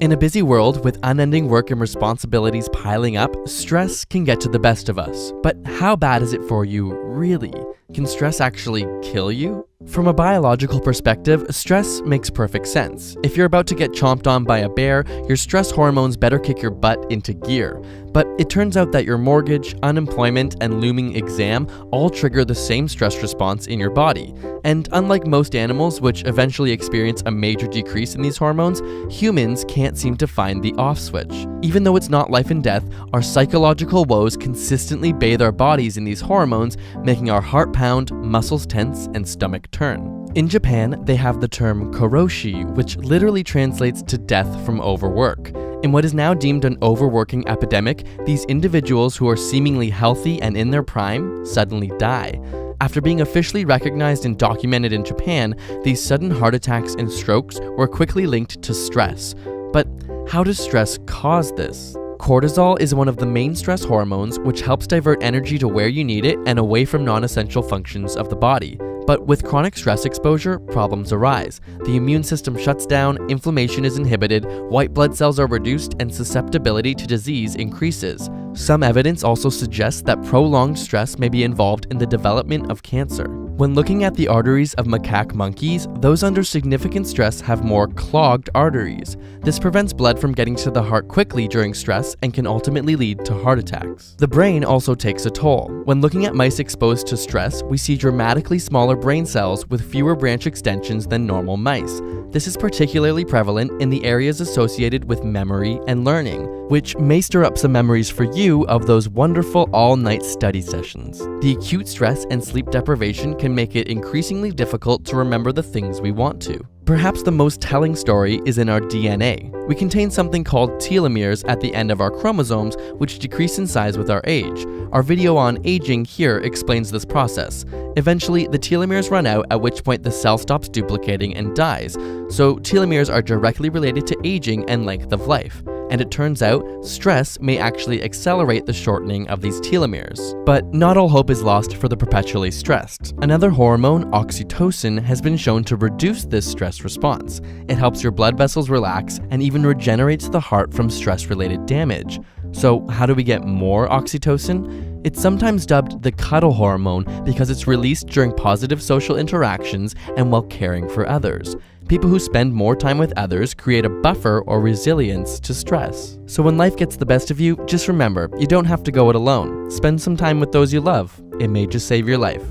In a busy world with unending work and responsibilities piling up, stress can get to the best of us. But how bad is it for you, really? Can stress actually kill you? From a biological perspective, stress makes perfect sense. If you're about to get chomped on by a bear, your stress hormones better kick your butt into gear. But it turns out that your mortgage, unemployment, and looming exam all trigger the same stress response in your body. And unlike most animals, which eventually experience a major decrease in these hormones, humans can't seem to find the off switch. Even though it's not life and death, our psychological woes consistently bathe our bodies in these hormones, making our heart pound, muscles tense, and stomach turn. In Japan, they have the term karoshi, which literally translates to death from overwork. In what is now deemed an overworking epidemic, these individuals who are seemingly healthy and in their prime suddenly die. After being officially recognized and documented in Japan, these sudden heart attacks and strokes were quickly linked to stress. But how does stress cause this? Cortisol is one of the main stress hormones, which helps divert energy to where you need it and away from non-essential functions of the body. But with chronic stress exposure, problems arise. The immune system shuts down, inflammation is inhibited, white blood cells are reduced, and susceptibility to disease increases. Some evidence also suggests that prolonged stress may be involved in the development of cancer. When looking at the arteries of macaque monkeys, those under significant stress have more clogged arteries. This prevents blood from getting to the heart quickly during stress and can ultimately lead to heart attacks. The brain also takes a toll. When looking at mice exposed to stress, we see dramatically smaller brain cells with fewer branch extensions than normal mice. This is particularly prevalent in the areas associated with memory and learning, which may stir up some memories for you of those wonderful all-night study sessions. The acute stress and sleep deprivation can make it increasingly difficult to remember the things we want to. Perhaps the most telling story is in our DNA. We contain something called telomeres at the end of our chromosomes, which decrease in size with our age. Our video on aging here explains this process. Eventually, the telomeres run out, at which point the cell stops duplicating and dies. So telomeres are directly related to aging and length of life. And it turns out, stress may actually accelerate the shortening of these telomeres. But not all hope is lost for the perpetually stressed. Another hormone, oxytocin, has been shown to reduce this stress response. It helps your blood vessels relax and even regenerates the heart from stress-related damage. So how do we get more oxytocin? It's sometimes dubbed the cuddle hormone because it's released during positive social interactions and while caring for others. People who spend more time with others create a buffer or resilience to stress. So when life gets the best of you, just remember, you don't have to go it alone. Spend some time with those you love. It may just save your life.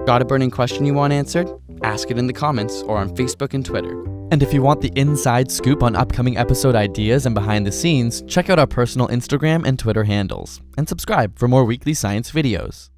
Got a burning question you want answered? Ask it in the comments or on Facebook and Twitter. And if you want the inside scoop on upcoming episode ideas and behind the scenes, check out our personal Instagram and Twitter handles. And subscribe for more weekly science videos.